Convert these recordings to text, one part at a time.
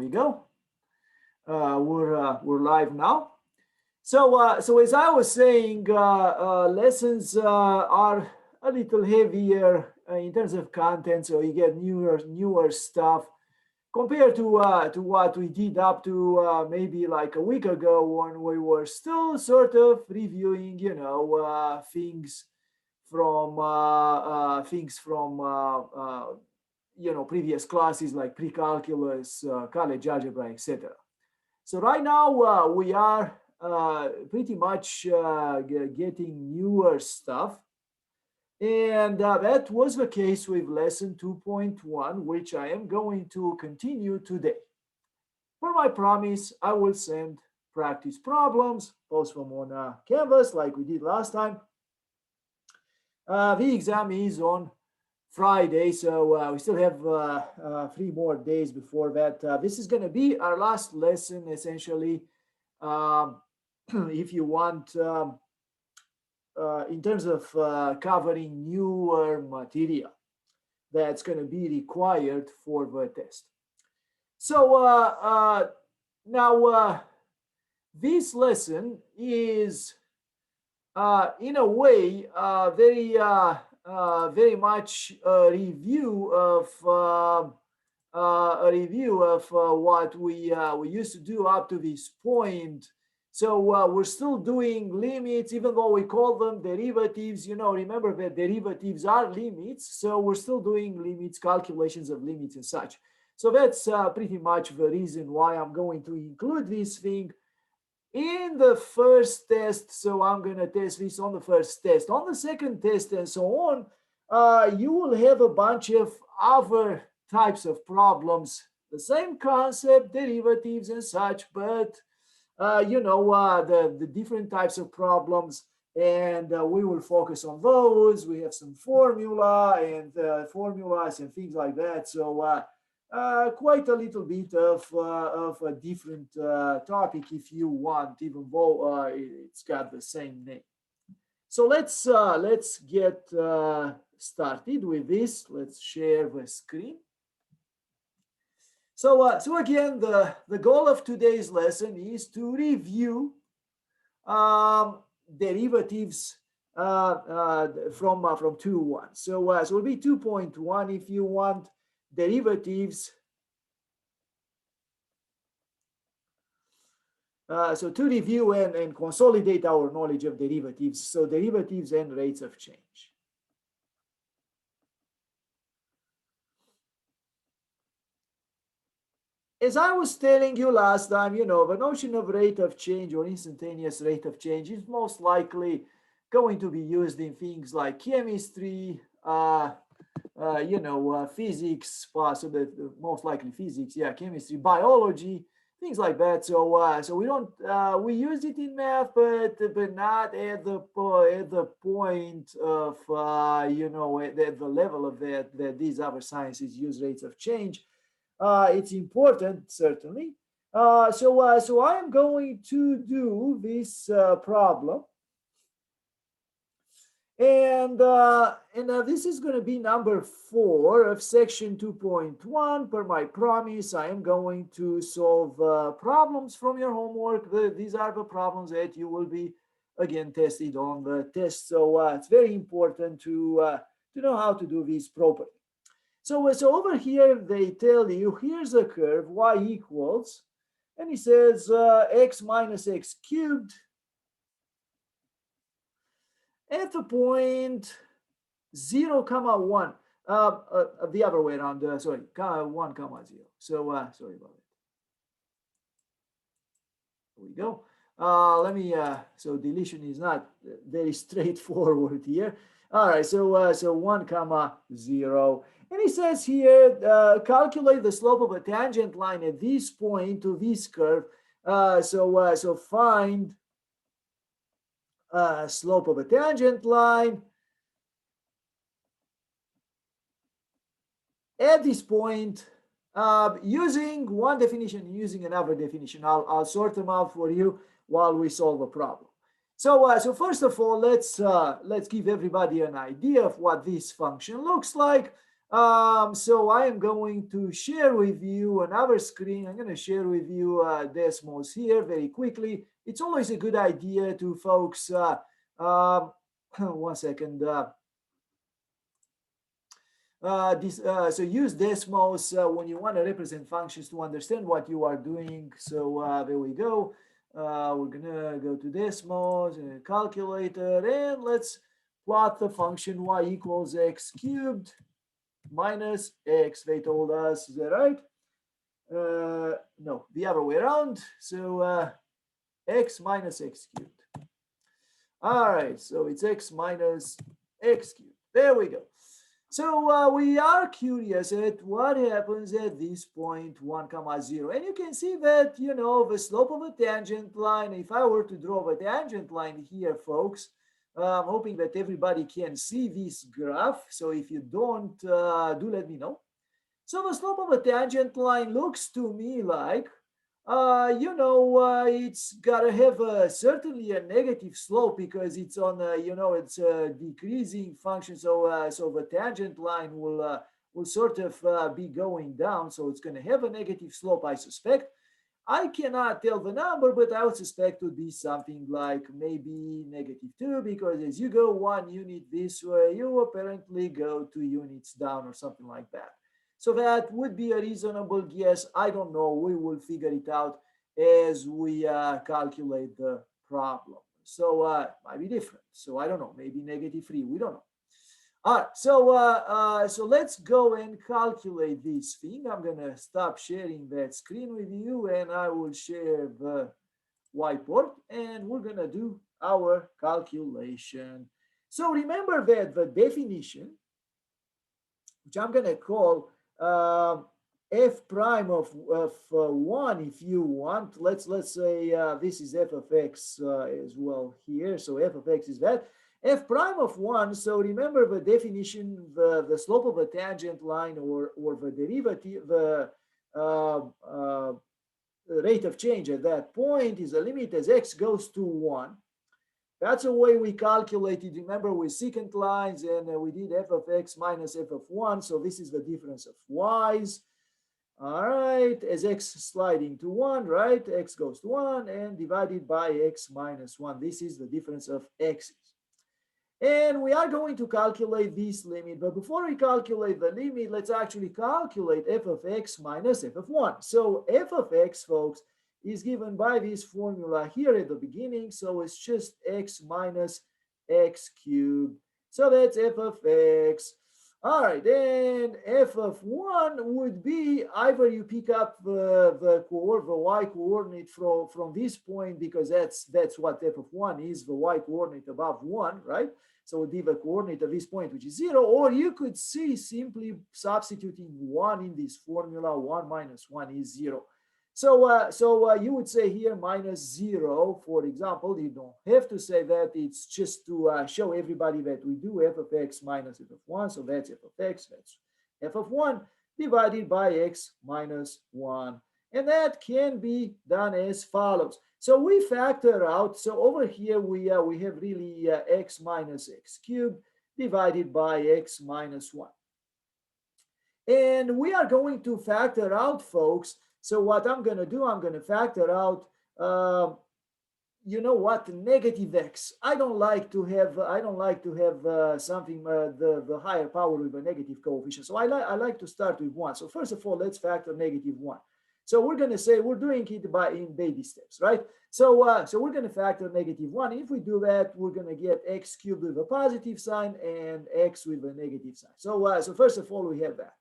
we go. We're live now. So as I was saying, lessons are a little heavier in terms of content. So you get newer stuff compared to what we did up to maybe like a week ago when we were still sort of reviewing, things from previous classes like pre-calculus, college algebra, etc. So right now we are pretty much getting newer stuff. And that was the case with lesson 2.1, which I am going to continue today. For my promise, I will send practice problems, post them on Canvas like we did last time. The exam is on Friday, so we still have 3 more days before that. This is going to be our last lesson, essentially, if you want, in terms of covering newer material that's going to be required for the test. So now this lesson is, in a way, very much a review of what we used to do up to this point. So we're still doing limits, even though we call them derivatives. Remember that derivatives are limits. So we're still doing limits, calculations of limits and such. So that's pretty much the reason why I'm going to include this thing in the first test. So I'm going to test this on the first test. On the second test and so on, you will have a bunch of other types of problems. The same concept, derivatives and such, but the different types of problems, and we will focus on those. We have some formulas and things like that. So quite a little bit of a different topic, if you want, even though it's got the same name. So let's get started with this. Let's share the screen. So again, the goal of today's lesson is to review derivatives from 2.1. So it will be 2.1 if you want derivatives. So to review and consolidate our knowledge of derivatives, so derivatives and rates of change. As I was telling you last time, the notion of rate of change or instantaneous rate of change is most likely going to be used in things like chemistry, physics, possibly, most likely physics, chemistry, biology, things like that. So we don't we use it in math, but not at the point of at the level of that these other sciences use rates of change. It's important, certainly. So I am going to do this problem. And this is going to be number 4 of section 2.1. Per my promise, I am going to solve problems from your homework. These are the problems that you will be, again, tested on the test. So it's very important to know how to do this properly. So over here, they tell you, here's a curve, y equals, and it says x minus x cubed at the point 0, 1. The other way around, 1, 0. So sorry about it. There we go. Let me, so deletion is not very straightforward here. All right, so 1, 0. And it says here, calculate the slope of a tangent line at this point to this curve. So find slope of a tangent line at this point using one definition and using another definition. I'll sort them out for you while we solve the problem. So first of all, let's give everybody an idea of what this function looks like. So I am going to share with you another screen. I'm going to share with you Desmos here very quickly. It's always a good idea to folks, one second, so use Desmos when you want to represent functions to understand what you are doing. So there we go. We're gonna go to Desmos and calculator, and let's plot the function y equals x cubed minus x. They told us, is that right? No, the other way around. So x minus x cubed. All right, so it's x minus x cubed. There we go. So we are curious at what happens at this point 1 comma 0. And you can see that, you know, the slope of a tangent line, if I were to draw a tangent line here, folks, I'm hoping that everybody can see this graph. So if you don't, do let me know. So the slope of a tangent line looks to me like, it's got to have certainly a negative slope because it's on, it's a decreasing function. So the tangent line will sort of be going down. So it's going to have a negative slope, I suspect. I cannot tell the number, but I would suspect it would be something like maybe -2, because as you go 1 unit this way, you apparently go 2 units down or something like that. So that would be a reasonable guess. I don't know. We will figure it out as we calculate the problem. So might be different. So I don't know. Maybe -3. We don't know. All right, so let's go and calculate this thing. I'm gonna stop sharing that screen with you, and I will share the whiteboard, and we're gonna do our calculation. So remember that the definition, which I'm gonna call f prime of 1, if you want. Let's say this is f of x as well here. So f of x is that. F prime of 1, so remember the definition, the slope of a tangent line or the derivative, the rate of change at that point is a limit as x goes to 1. That's the way we calculated, remember, with secant lines, and we did f of x minus f of 1, so this is the difference of y's. All right, as x sliding to 1, right, x goes to 1, and divided by x minus 1. This is the difference of x's. And we are going to calculate this limit. But before we calculate the limit, let's actually calculate f of x minus f of 1. So f of x, folks, is given by this formula here at the beginning. So it's just x minus x cubed. So that's f of x. All right, then f of 1 would be either you pick up the y coordinate from this point, because that's what f of 1 is, the y coordinate above 1, right? So it would be the coordinate of this point, which is 0, or you could see simply substituting 1 in this formula. 1 minus 1 is 0. So you would say here -0, for example. You don't have to say that. It's just to show everybody that we do f of x minus f of 1. So that's f of x, that's f of 1 divided by x minus 1. And that can be done as follows. So we factor out, so over here we have really x minus x cubed divided by x minus 1. And we are going to factor out, folks. So what I'm going to do, I'm going to factor out, you know what, negative x. I don't like to have something, the higher power with a negative coefficient. So I like to start with 1. So first of all, let's factor -1. So we're going to say we're doing it in baby steps, right? So we're going to factor -1. If we do that, we're going to get x cubed with a positive sign and x with a negative sign. So first of all, we have that.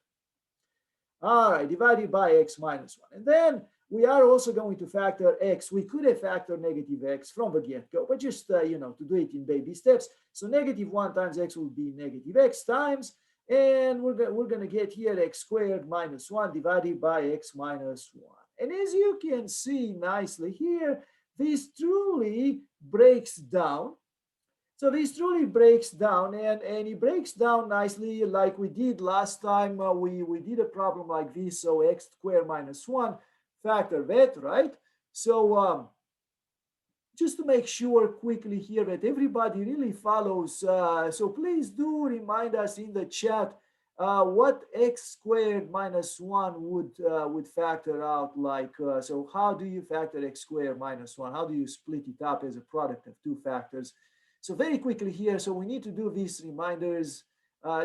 All right, divided by x minus 1. And then we are also going to factor x. We could have factored -x from the get-go, but just, to do it in baby steps. So -1 times x will be -x times, and we're going to get here x squared minus 1 divided by x minus 1. And as you can see nicely here, this truly breaks down. So this truly breaks down, and it breaks down nicely like we did last time. We did a problem like this. So x squared minus 1, factor that, right? So just to make sure quickly here that everybody really follows. So please do remind us in the chat what x squared minus 1 would factor out like, so how do you factor x squared minus 1? How do you split it up as a product of two factors? So very quickly here, so we need to do these reminders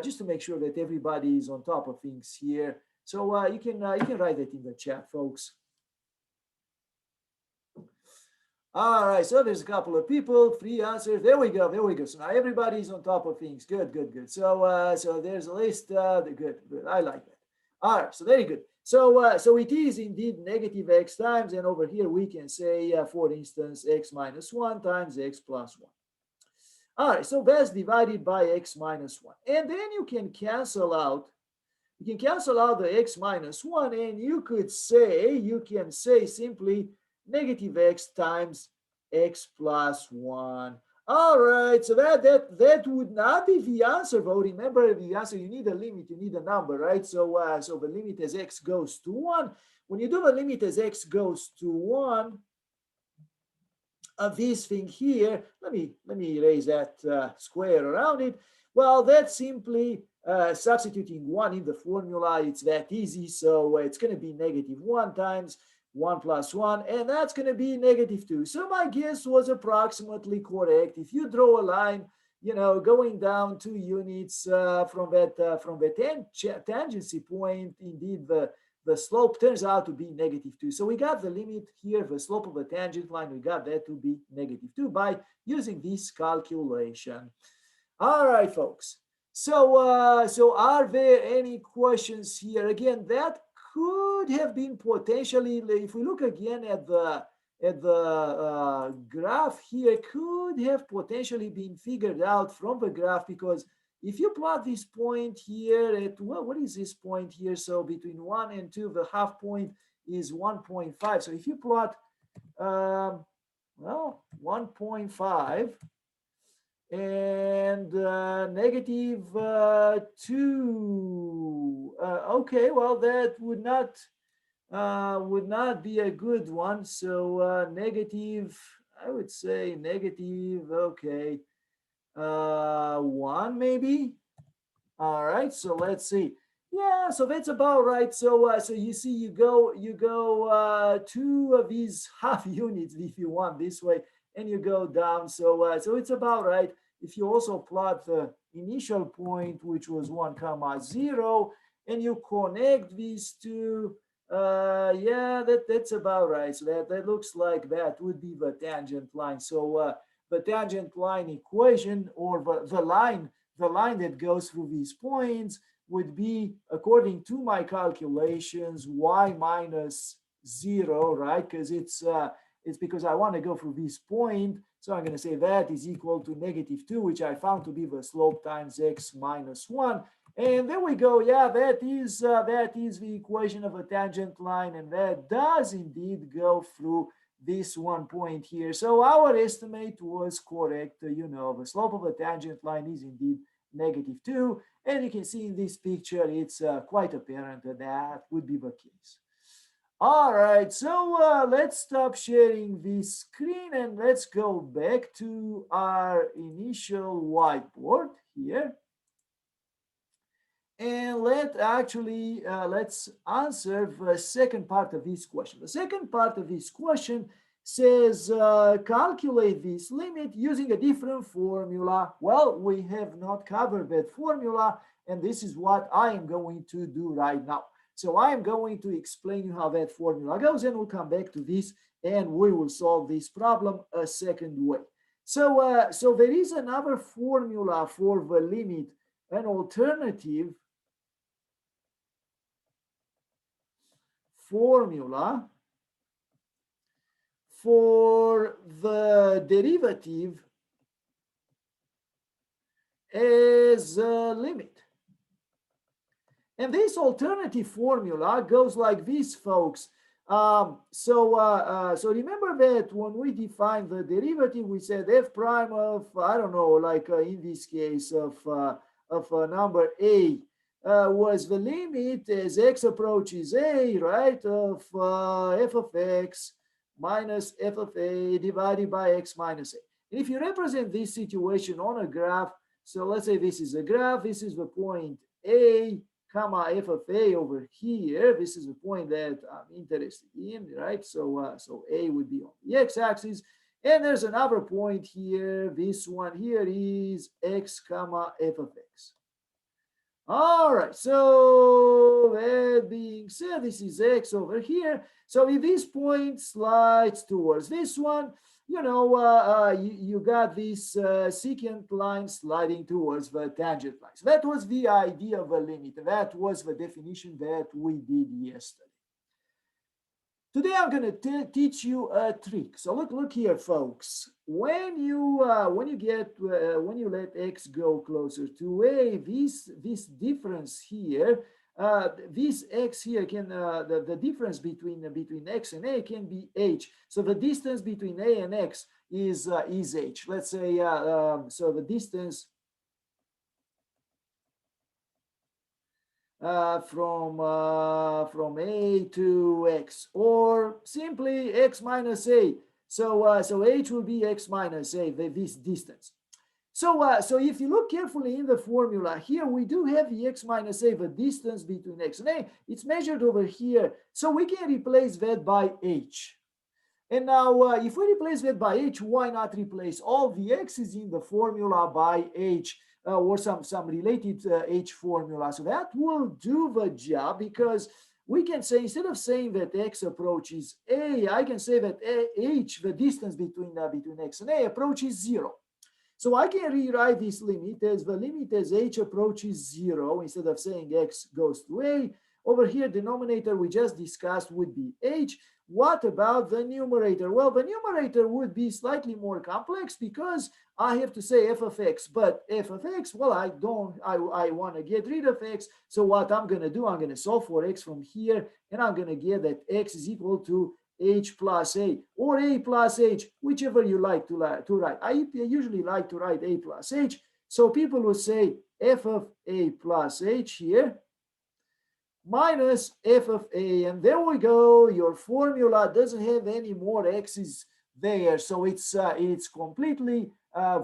just to make sure that everybody is on top of things here. So you can write it in the chat, folks. All right, so there's a couple of people, 3 answers. There we go, there we go. So now everybody's on top of things. Good, good, good. So there's a list. Good, good. I like that. All right, so very good. So it is indeed negative x times, and over here we can say, for instance, x minus 1 times x plus 1. All right, so that's divided by x minus 1. And then you can cancel out the x minus 1, and you can say simply negative x times x plus 1. All right, so that would not be the answer, though. Remember, the answer, you need a limit, you need a number, right? So the limit as x goes to 1. When you do the limit as x goes to 1, of this thing here, let me erase that square around it. Well, that's simply substituting 1 in the formula. It's that easy. So it's going to be negative 1 times 1 plus 1, and that's going to be negative 2. So my guess was approximately correct. If you draw a line, going down 2 units from that tangency point, indeed the slope turns out to be negative 2. So we got the limit here, the slope of a tangent line, we got that to be negative 2 by using this calculation. All right, folks. So are there any questions here? Again, that could have been potentially, if we look again at the graph here, could have potentially been figured out from the graph, because if you plot this point here at, well, what is this point here? So between 1 and 2, the half point is 1.5. So if you plot, 1.5 and negative 2. Okay, well, that would not be a good one. So negative, I would say negative, okay, 1 maybe. All right, so let's see. Yeah, so that's about right. So you see, you go 2 of these half units if you want this way, and you go down. So it's about right. If you also plot the initial point, which was 1, 0, and you connect these two, yeah, that's about right. So that looks like that would be the tangent line. So the tangent line equation, or the line that goes through these points, would be, according to my calculations, y minus 0, right? Because it's because I want to go through this point. So I'm going to say that is equal to negative 2, which I found to be the slope times x minus 1. And there we go. Yeah, that is the equation of a tangent line, and that does indeed go through this one point here. So our estimate was correct. The slope of a tangent line is indeed negative 2. And you can see in this picture, it's quite apparent that that would be the case. All right, so let's stop sharing this screen and let's go back to our initial whiteboard here. And let's answer the second part of this question. The second part of this question says, calculate this limit using a different formula. Well, we have not covered that formula, and this is what I am going to do right now. So I am going to explain you how that formula goes, and we'll come back to this, and we will solve this problem a second way. So there is another formula for the limit, an alternative formula for the derivative as a limit. And this alternative formula goes like this, folks. So remember that when we defined the derivative, we said f prime of, I don't know, like in this case of number a was the limit as x approaches a, right, of f of x minus f of a divided by x minus a. And if you represent this situation on a graph, so let's say this is a graph, this is the point a comma f of a over here. This is the point that I'm interested in, right? So a would be on the x-axis. And there's another point here. This one here is x comma f of x. All right, so that being said, this is x over here. So if this point slides towards this one, you got this secant line sliding towards the tangent line. So that was the idea of a limit. That was the definition that we did yesterday. Today I'm going to teach you a trick. So look here, folks. When you let x go closer to a, this difference here, this x here can the difference between x and a can be h. So the distance between a and x is h. Let's say so the distance from a to x, or simply x minus a. So h will be x minus a, this distance. So if you look carefully in the formula here, we do have the x minus a, the distance between x and a. It's measured over here, so we can replace that by h. And now, if we replace that by h, why not replace all the x's in the formula by h? Or some related h formula. So that will do the job, because we can say, instead of saying that x approaches a, I can say that h, the distance between x and a, approaches 0. So I can rewrite this limit as h approaches 0, instead of saying x goes to a. Over here, denominator we just discussed would be h. What about the numerator? Well, the numerator would be slightly more complex, because I have to say f of x, but f of x, well, I want to get rid of x. So what I'm going to do, I'm going to solve for x from here, and I'm going to get that x is equal to h plus a, or a plus h, whichever you like to write. I usually like to write a plus h. So people will say f of a plus h here minus f of a, and there we go. Your formula doesn't have any more x's there, so it's completely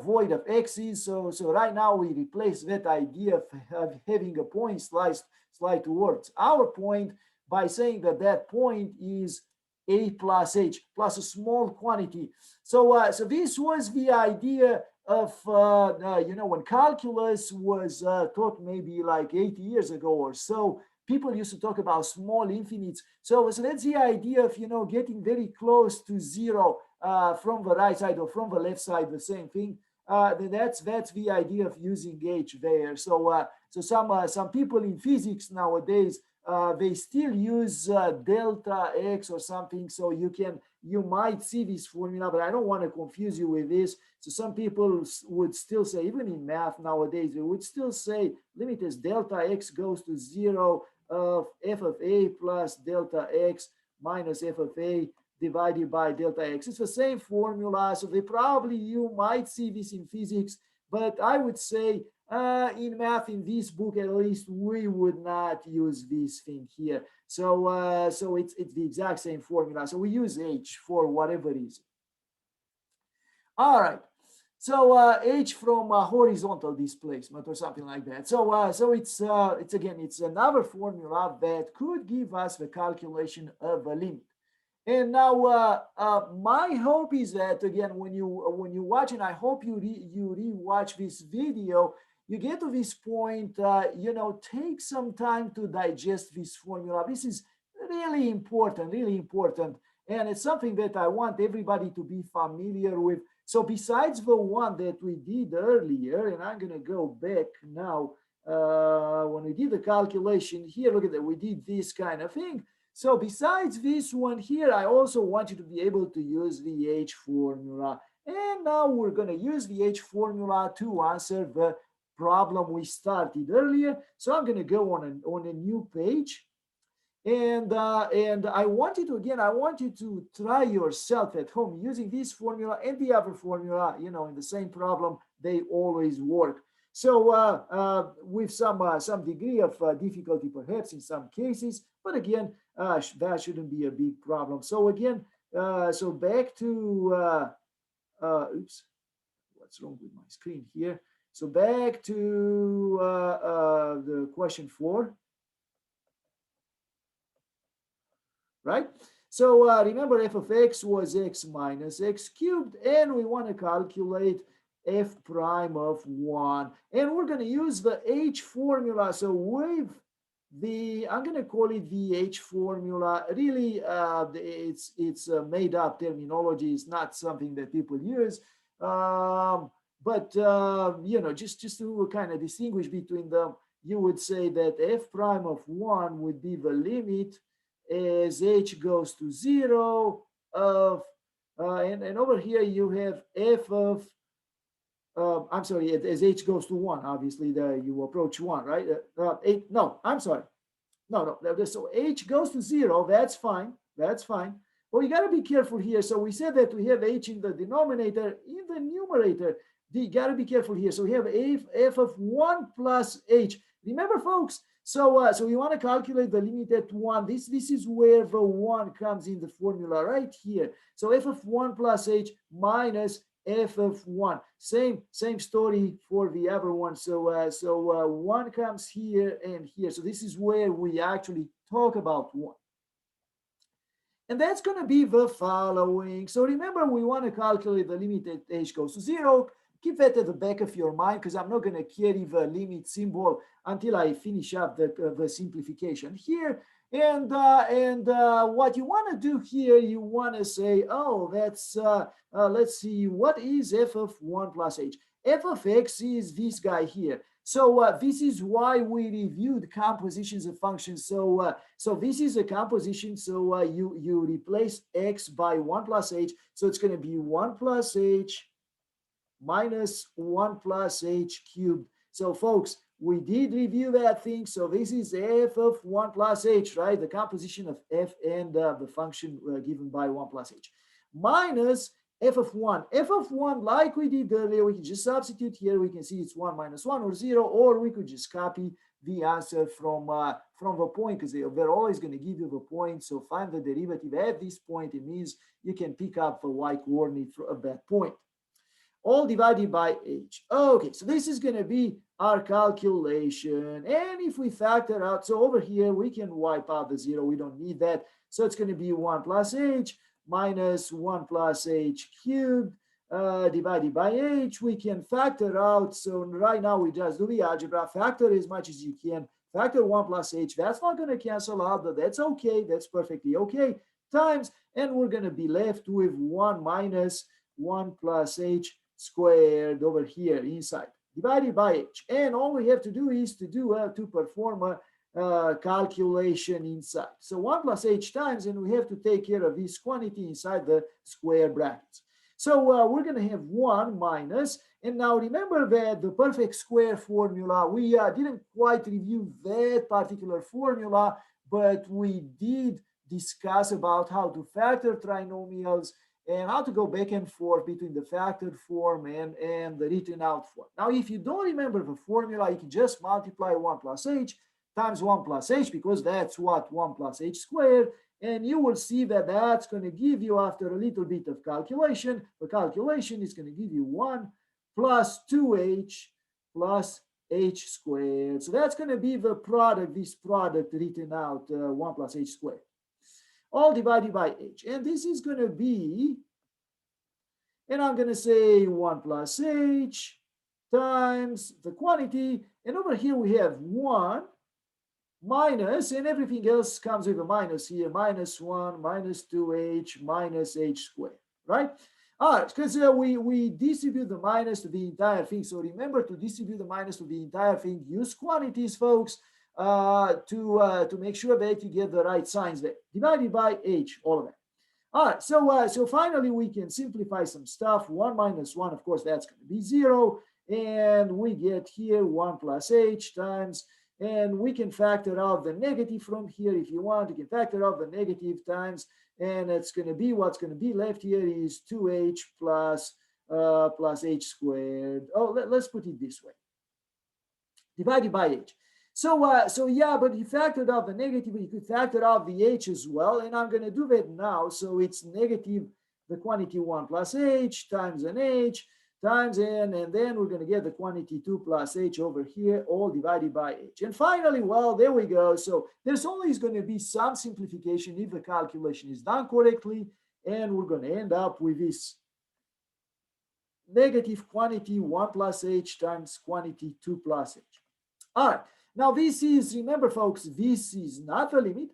void of x's. So right now we replace that idea of having a point slide towards our point by saying that point is a plus h plus a small quantity. So this was the idea of when calculus was taught maybe like 80 years ago or so. People used to talk about small infinites. So that's the idea of getting very close to 0 from the right side or from the left side, the same thing. That's the idea of using h there. So some people in physics nowadays, they still use delta x or something. So you might see this formula, but I don't want to confuse you with this. So some people would still say, even in math nowadays, they would still say limit as delta x goes to 0 of f of a plus delta x minus f of a divided by delta x. It's the same formula. So you might see this in physics, but I would say in math, in this book at least, we would not use this thing here. So it's the exact same formula. So we use h for whatever reason. All right. So h from horizontal displacement or something like that. So it's another formula that could give us the calculation of a limit. And now my hope is that, again, when you watch, and I hope you re-watch this video, you get to this point, take some time to digest this formula. This is really important, and it's something that I want everybody to be familiar with. So besides the one that we did earlier, and I'm going to go back now, when we did the calculation here, look at that, we did this kind of thing. So besides this one here, I also want you to be able to use the h formula. And now we're going to use the h formula to answer the problem we started earlier. So I'm going to go on a new page. And I want you to try yourself at home using this formula and the other formula, in the same problem. They always work. So with some degree of difficulty, perhaps in some cases, but again, that shouldn't be a big problem. So again, so back to, oops, what's wrong with my screen here? So back to the question 4, right? So remember f of x was x minus x cubed, and we want to calculate f prime of 1. And we're going to use the h formula. So with the, I'm going to call it the h formula. Really, it's made up terminology. It's not something that people use. But just to kind of distinguish between them, you would say that f prime of 1 would be the limit as h goes to 0 of, and over here you have f of, I'm sorry, as h goes to 1, obviously you approach 1, right? No, I'm sorry. No, so h goes to 0, that's fine, that's fine. Well, you got to be careful here. So we said that we have h in the denominator, in the numerator, you got to be careful here. So we have f of 1 plus h. Remember, folks, so we want to calculate the limit at 1. This is where the 1 comes in the formula right here. So f of 1 plus h minus f of 1. Same story for the other one. So 1 comes here and here. So this is where we actually talk about 1. And that's going to be the following. So remember, we want to calculate the limit at h goes to 0. Keep that at the back of your mind, because I'm not going to carry the limit symbol until I finish up the simplification here. And what you want to do here, you want to say, oh, that's, let's see, what is f of 1 plus h? F of x is this guy here. So this is why we reviewed compositions of functions. So this is a composition. So you replace x by 1 plus h. So it's going to be 1 plus h minus 1 plus h cubed. So folks, we did review that thing. So this is f of 1 plus h, right? The composition of f and the function given by 1 plus h. Minus f of 1. F of 1, like we did earlier, we can just substitute here. We can see it's 1 minus 1 or 0, or we could just copy the answer from the point, because they're always going to give you the point. So find the derivative at this point. It means you can pick up the y coordinate of that point. All divided by h. Okay, so this is going to be our calculation. And if we factor out, so over here, we can wipe out the 0. We don't need that. So it's going to be 1 plus h minus 1 plus h cubed divided by h. We can factor out. So right now, we just do the algebra. Factor as much as you can. Factor 1 plus h. That's not going to cancel out, but that's okay. That's perfectly okay. Times, and we're going to be left with 1 minus 1 plus h squared over here inside, divided by h. And all we have to do is to perform a calculation inside. So 1 plus h times, and we have to take care of this quantity inside the square brackets. So we're going to have 1 minus, and now remember that the perfect square formula, we didn't quite review that particular formula, but we did discuss about how to factor trinomials and how to go back and forth between the factored form and the written out form. Now, if you don't remember the formula, you can just multiply 1 plus h times 1 plus h, because that's what 1 plus h squared, and you will see that that's going to give you, after a little bit of calculation, the calculation is going to give you 1 plus 2h plus h squared. So that's going to be the product, this product written out, 1 plus h squared. All divided by h. And this is going to be, and I'm going to say 1 plus h times the quantity. And over here we have 1 minus, and everything else comes with a minus here, minus 1, minus 2h, minus h squared, right? All right, because we distribute the minus to the entire thing. So remember, to distribute the minus to the entire thing, use quantities, folks, to make sure that you get the right signs there. Divided by h, all of that. All right, so finally we can simplify some stuff. 1 minus 1, of course, that's going to be 0. And we get here 1 plus h times, and we can factor out the negative from here if you want. You can factor out the negative times, and it's going to be, what's going to be left here is 2h plus h squared. Oh, let's put it this way. Divided by h. So yeah, but you factored out the negative, you could factor out the h as well, and I'm going to do that now. So it's negative the quantity 1 plus h times an h times n, and then we're going to get the quantity 2 plus h over here, all divided by h. And finally, well, there we go. So there's always going to be some simplification if the calculation is done correctly, and we're going to end up with this negative quantity 1 plus h times quantity 2 plus h. All right, now this is, remember folks, this is not the limit.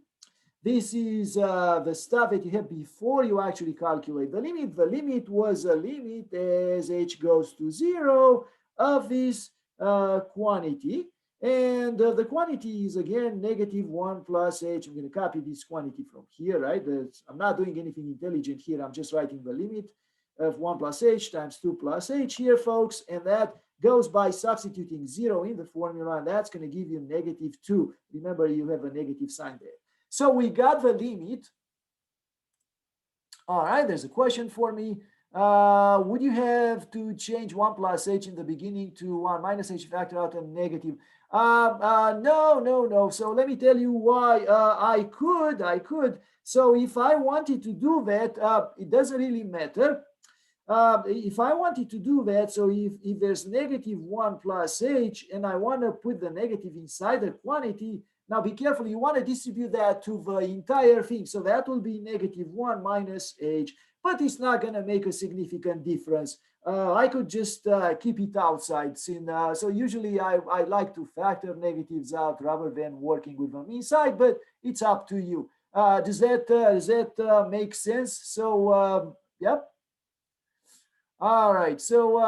This is the stuff that you have before you actually calculate the limit. The limit was a limit as h goes to 0 of this quantity. And the quantity is, again, negative 1 plus h. I'm going to copy this quantity from here, right? I'm not doing anything intelligent here. I'm just writing the limit of 1 plus h times 2 plus h here, folks. And that goes by substituting 0 in the formula. And that's going to give you negative 2. Remember, you have a negative sign there. So we got the limit. All right, there's a question for me. Would you have to change 1 plus h in the beginning to 1 minus h factor out a negative? No. So let me tell you why. I could. So if I wanted to do that, it doesn't really matter. If I wanted to do that, so if there's negative 1 plus h and I want to put the negative inside the quantity, now be careful, you want to distribute that to the entire thing. So that will be negative 1 minus h, but it's not going to make a significant difference. I could just keep it outside. So usually I like to factor negatives out rather than working with them inside, but it's up to you. Does that make sense? So, yep. All right. So,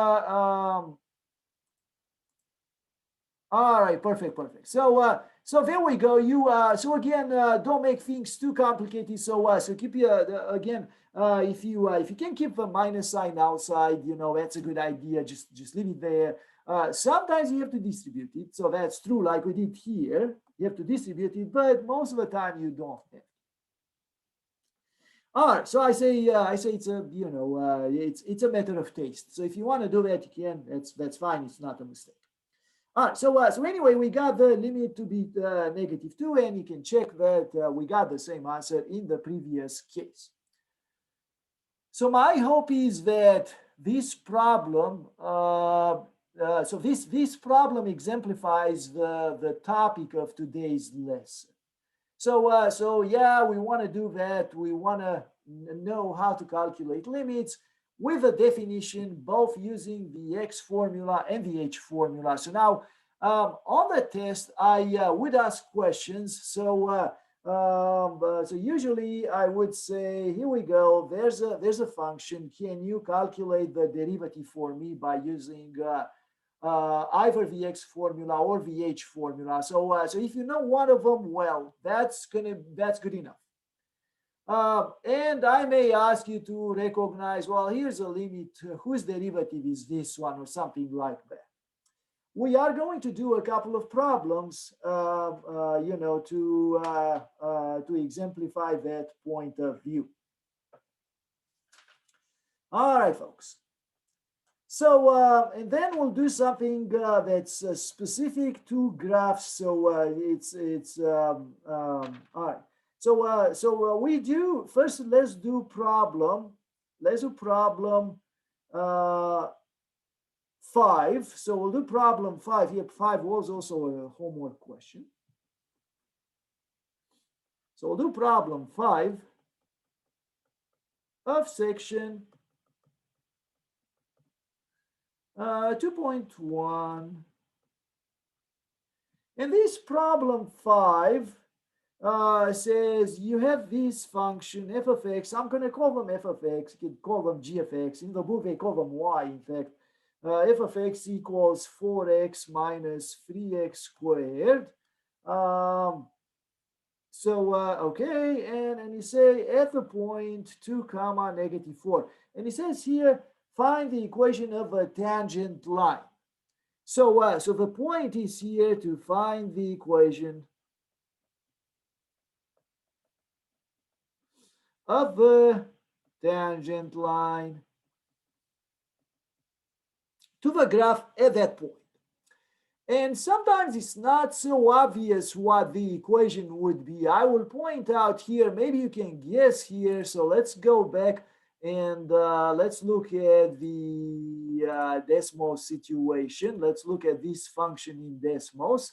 all right, perfect. So there we go. So again, don't make things too complicated. So keep again. If you can keep the minus sign outside, that's a good idea. Just leave it there. Sometimes you have to distribute it. So that's true, like we did here. You have to distribute it, but most of the time you don't have. All right. So I say it's a it's a matter of taste. So if you want to do that, you can. That's fine. It's not a mistake. All right, so anyway, we got the limit to be negative 2, and you can check that we got the same answer in the previous case. So my hope is that this problem, this problem exemplifies the topic of today's lesson. So yeah, we want to do that. We want to know how to calculate limits with a definition, both using the x formula and the h formula. So now on the test, I would ask questions. So usually I would say, here we go. There's a function. Can you calculate the derivative for me by using either the x formula or the h formula? So if you know one of them, well, that's good enough. And I may ask you to recognize, well, here's a limit, whose derivative is this one, or something like that. We are going to do a couple of problems, to exemplify that point of view. All right, folks. So, and then we'll do something that's specific to graphs. So all right. So we do, first let's do problem 5. So we'll do problem 5 here. 5 was also a homework question. So we'll do problem 5 of section 2.1. And this problem 5 says you have this function f of x. I'm going to call them f of x. You can call them g of x. In the book, they call them y, in fact. F of x equals 4x minus 3x squared. Okay, and you say at the point 2 comma negative 4. And it says here, find the equation of a tangent line. So the point is here to find the equation of the tangent line to the graph at that point. And sometimes it's not so obvious what the equation would be. I will point out here, maybe you can guess here. So let's go back. And let's look at the Desmos situation. Let's look at this function in Desmos.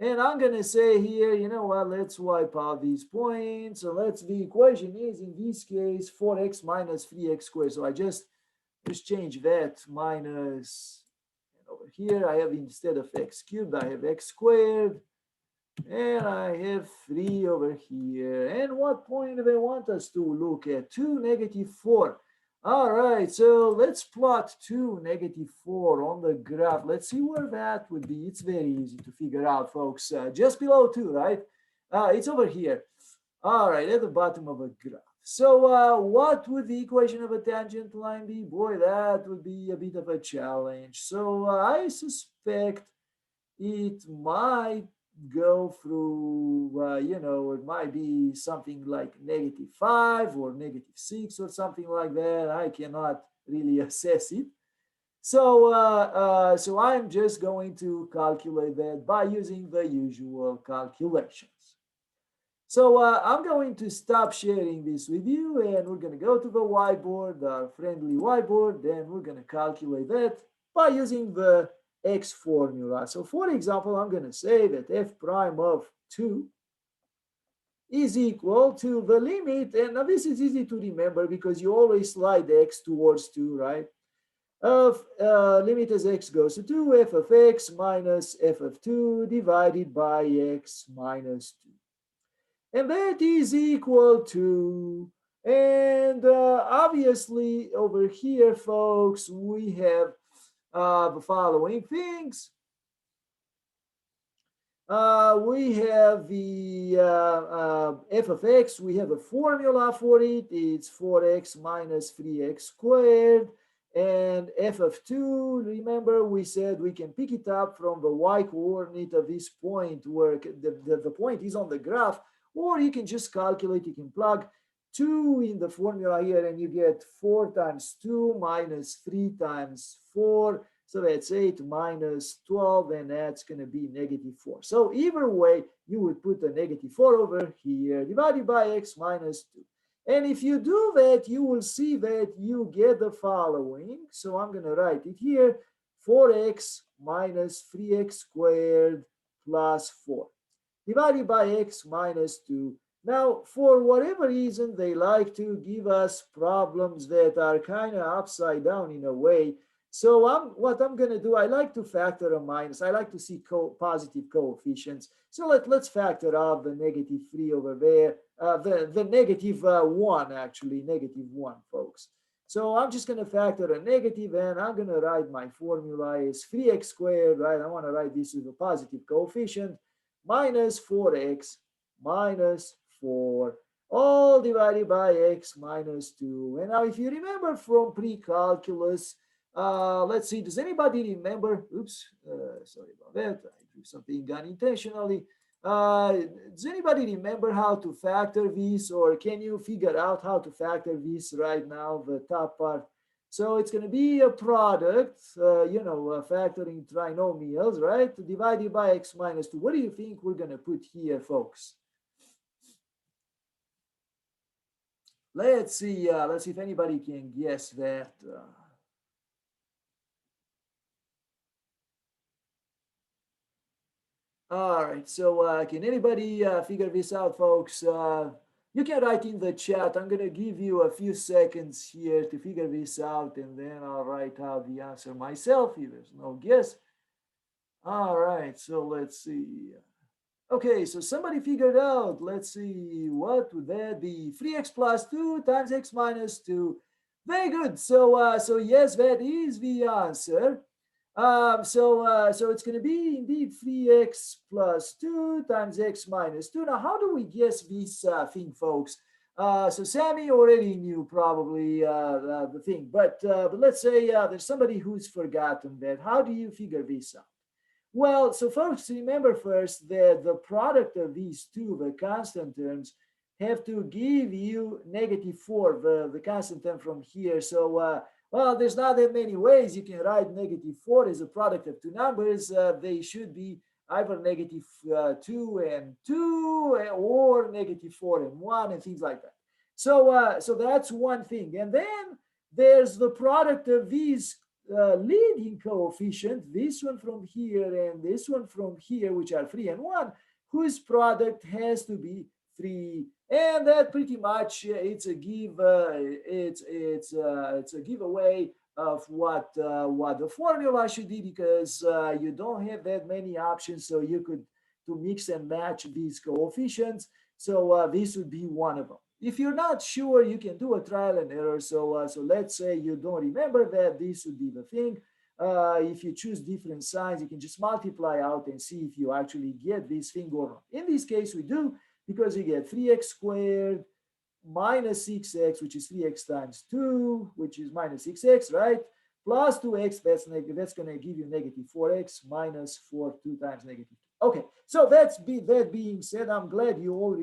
And I'm going to say here, you know what, let's wipe out these points. So the equation is, in this case, 4x minus 3x squared. So I just change that minus, and over here I have, instead of x cubed, I have x squared. And I have 3 over here. And what point do they want us to look at? 2, -4. All right, so let's plot 2, -4 on the graph. Let's see where that would be. It's very easy to figure out, folks. Just below 2, right? It's over here. All right, at the bottom of a graph. So what would the equation of a tangent line be? Boy, that would be a bit of a challenge. So I suspect it might go through, it might be something like -5 or -6 or something like that. I cannot really assess it. So I'm just going to calculate that by using the usual calculations. So I'm going to stop sharing this with you, and we're going to go to the whiteboard, our friendly whiteboard, and we're going to calculate that by using the x formula. So for example, I'm going to say that f prime of 2 is equal to the limit, and now this is easy to remember because you always slide x towards 2, right? Of limit as x goes to 2, f of x minus f of 2 divided by x minus 2. And that is equal to, and obviously over here, folks, we have the following things. We have the f of x, we have a formula for it. It's 4x minus 3x squared. And f of 2, remember we said we can pick it up from the y coordinate of this point where the point is on the graph, or you can just calculate, you can plug 2 in the formula here and you get 4 times 2 minus 3 times 4. So that's 8 minus 12, and that's going to be -4. So either way, you would put a -4 over here divided by x minus 2. And if you do that, you will see that you get the following. So I'm going to write it here, 4x minus 3x squared plus 4 divided by x minus 2. Now, for whatever reason, they like to give us problems that are kind of upside down in a way. So what I'm going to do, I like to factor a minus. I like to see positive coefficients. So let's factor out the -3 over there, the -1, actually, -1, folks. So I'm just going to factor a negative, and I'm going to write my formula is 3x squared, right? I want to write this with a positive coefficient, minus 4x minus 4, all divided by x minus 2. And now if you remember from pre-calculus, let's see, does anybody remember? Oops, sorry about that. I drew something unintentionally. Does anybody remember how to factor this, or can you figure out how to factor this right now, the top part? So it's going to be a product, factoring trinomials, right? Divided by x minus 2. What do you think we're going to put here, folks? Let's see if anybody can guess that. All right, so can anybody figure this out, folks? You can write in the chat. I'm going to give you a few seconds here to figure this out, and then I'll write out the answer myself if there's no guess. All right, so let's see. Okay, so somebody figured out. Let's see, what would that be? 3x plus 2 times x minus 2. Very good. So yes, that is the answer. So it's going to be indeed 3x plus 2 times x minus 2. Now, how do we guess this thing, folks? So Sammy already knew probably the thing, but let's say there's somebody who's forgotten that. How do you figure this out? Well, so folks, remember first that the product of these two, the constant terms, have to give you -4, the constant term from here. So, well, there's not that many ways you can write -4 as a product of two numbers. They should be either -2 and 2 or -4 and 1 and things like that. So that's one thing. And then there's the product of these leading coefficient, this one from here and this one from here, which are 3 and 1, whose product has to be 3. And that pretty much it's a giveaway of what the formula should be, because you don't have that many options, so you could to mix and match these coefficients. So this would be one of them. If you're not sure, you can do a trial and error. So let's say you don't remember that, this would be the thing. If you choose different signs, you can just multiply out and see if you actually get this thing or not. In this case, we do, because you get 3x squared minus 6x, which is 3x times 2, which is minus 6x, right? Plus 2x, that's going to give you negative 4x minus 4, 2 times negative 2. Okay, so that being said, I'm glad you all,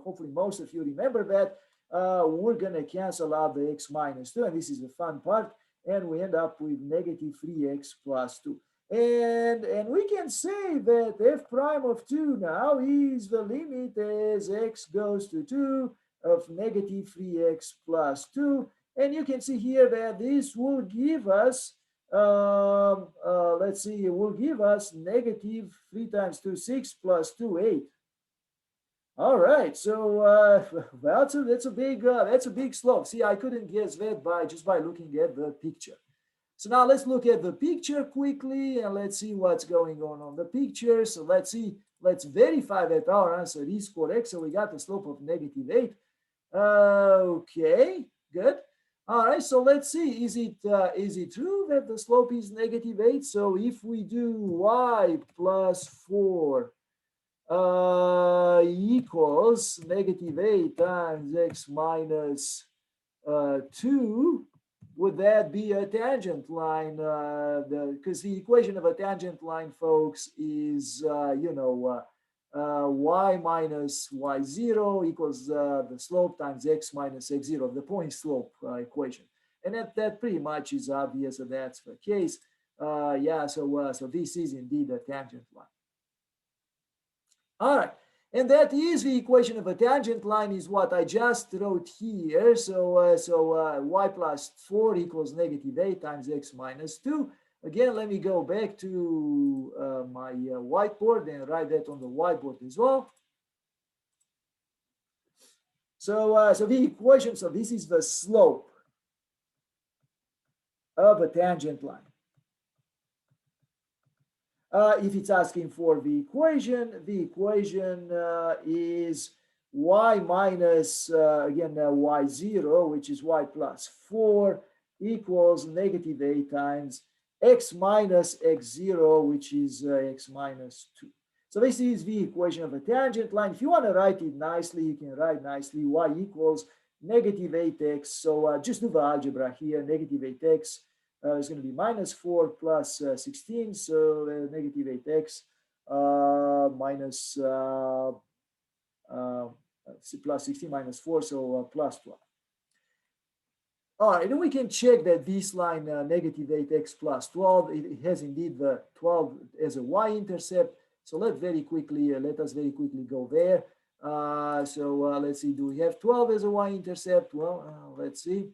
hopefully most of you remember that. We're going to cancel out the x minus 2, and this is the fun part, and we end up with negative 3x plus 2. And we can say that f prime of 2 now is the limit as x goes to 2 of negative 3x plus 2. And you can see here that this will give us, let's see, it will give us negative 3 times 2, 6 plus 2, 8. All right, so that's a big slope. See, I couldn't guess that just by looking at the picture. So now let's look at the picture quickly and let's see what's going on the picture. So let's verify that our answer is correct. So we got the slope of negative 8. Okay, good. All right, so let's see, is it true that the slope is negative 8? So if we do y plus 4 equals negative 8 times x minus 2, would that be a tangent line? Because the equation of a tangent line, folks, is, y minus y0 equals the slope times x minus x0, the point slope equation. And that pretty much is obvious that that's the case. So this is indeed a tangent line. All right. And that is the equation of a tangent line, is what I just wrote here. So y plus 4 equals negative 8 times x minus 2. Again, let me go back to my whiteboard and write that on the whiteboard as well. So the equation, so this is the slope of a tangent line. If it's asking for the equation is y minus, y0, which is y plus 4, equals negative 8 times x minus x0, which is x minus 2. So this is the equation of a tangent line. If you want to write it nicely, you can write nicely y equals negative 8x. So just do the algebra here, negative 8x. It's going to be minus 4 plus 16, so negative 8x minus plus 16 minus 4, so plus 12. All right, and we can check that this line, negative 8x plus 12, it has indeed the 12 as a y-intercept. So let us very quickly go there. Let's see, do we have 12 as a y-intercept? Well, let's see.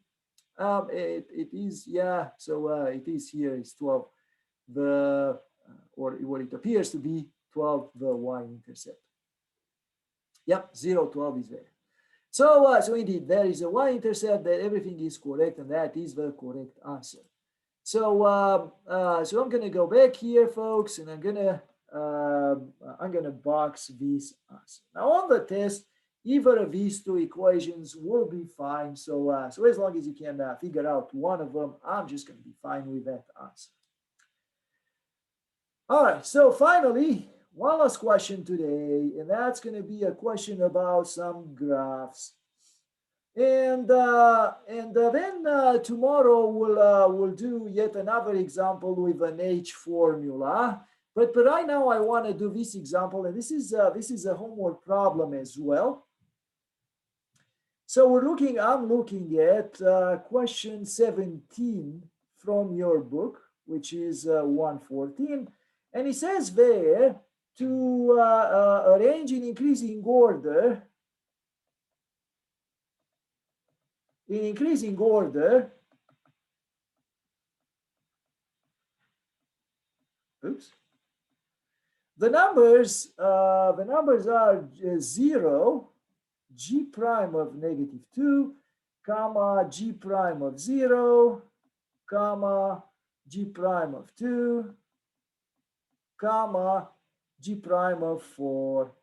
It is, yeah, so it is here, it's 12, or what it appears to be 12, the y-intercept. Yep, 0, 12 is there. So indeed, there is a y-intercept, that everything is correct, and that is the correct answer. So I'm gonna go back here, folks, and I'm gonna box this answer. Now on the test, either of these two equations will be fine. So as long as you can figure out one of them, I'm just going to be fine with that answer. All right, so finally, one last question today, and that's going to be a question about some graphs. And then tomorrow we'll do yet another example with an H formula. But right now I want to do this example, and this is a homework problem as well. So I'm looking at question 17 from your book, which is 114. And it says there to arrange in increasing order in increasing order, oops, the numbers are 0, g prime of -2, comma, g prime of 0, comma, g prime of 2, comma, g prime of 4.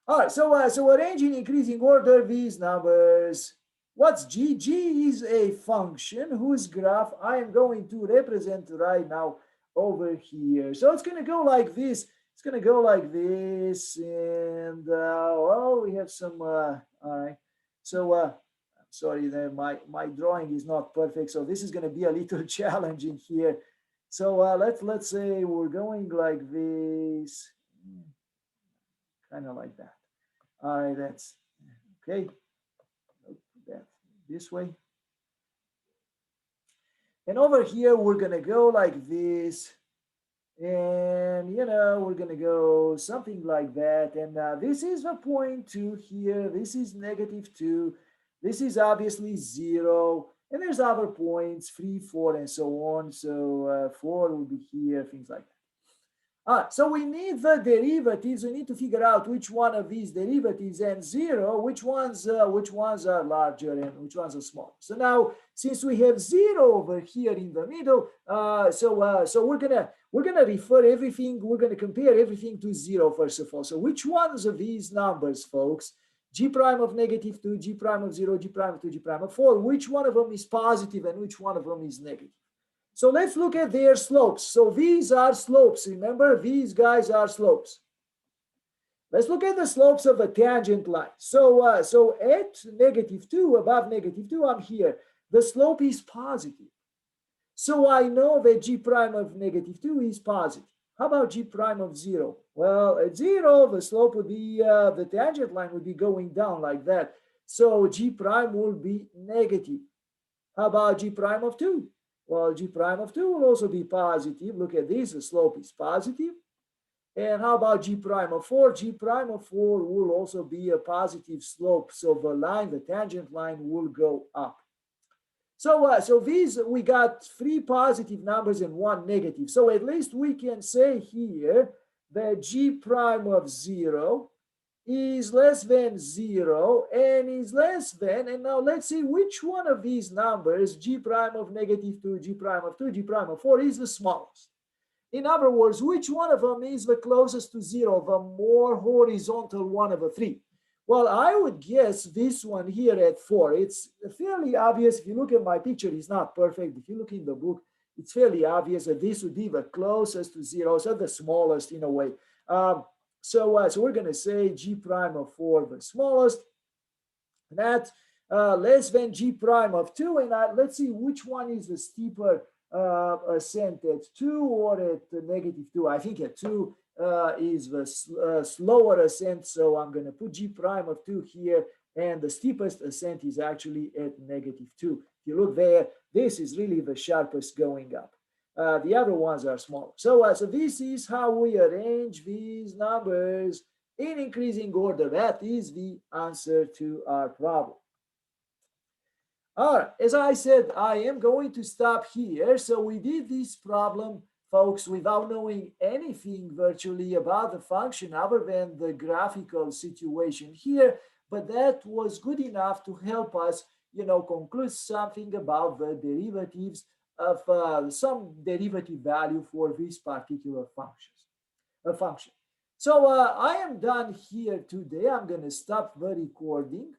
All right, so arrange in increasing order these numbers. What's g? G is a function whose graph I am going to represent right now over here. So it's going to go like this. It's going to go like this. And, well, we have some, all right. So, sorry, there, my drawing is not perfect. So this is going to be a little challenging here. So let's say we're going like this, kind of like that. All right, that's okay. That this way. And over here, we're going to go like this. And, we're going to go something like that. And this is the point 2 here. This is -2. This is obviously 0. And there's other points, 3, 4, and so on. So 4 will be here, things like that. So we need the derivatives. We need to figure out which one of these derivatives and 0, which ones are larger and which ones are small. So now, since we have 0 over here in the middle, so we're gonna refer everything. We're gonna compare everything to 0 first of all. So which ones of these numbers, folks? G prime of -2, G prime of 0, G prime of 2, G prime of 4. Which one of them is positive and which one of them is negative? So let's look at their slopes. So these are slopes. Remember, these guys are slopes. Let's look at the slopes of a tangent line. So at -2, above -2, I'm here. The slope is positive. So I know that G prime of -2 is positive. How about G prime of 0? Well, at 0, the slope would be, the tangent line would be going down like that. So G prime will be negative. How about G prime of 2? Well, G prime of 2 will also be positive. Look at this, the slope is positive. And how about G prime of 4? G prime of 4 will also be a positive slope. So the line, the tangent line, will go up. So these, we got 3 positive numbers and 1 negative. So at least we can say here that G prime of 0 is less than 0 and is less than, and now let's see which one of these numbers, G prime of -2, G prime of 2, G prime of 4, is the smallest. In other words, which one of them is the closest to 0, the more horizontal one of the 3? Well, I would guess this one here at 4. It's fairly obvious. If you look at my picture, it's not perfect. If you look in the book, it's fairly obvious that this would be the closest to 0, so the smallest in a way. So we're going to say G prime of 4, the smallest. That less than G prime of 2. And let's see which one is the steeper ascent, at 2 or at -2. I think at 2 is the slower ascent. So I'm going to put G prime of 2 here. And the steepest ascent is actually at -2. If you look there, this is really the sharpest going up. The other ones are smaller. So this is how we arrange these numbers in increasing order. That is the answer to our problem. All right, as I said, I am going to stop here. So we did this problem, folks, without knowing anything virtually about the function other than the graphical situation here. But that was good enough to help us, conclude something about the derivatives of some derivative value for this particular function. So I am done here today. I'm going to stop the recording.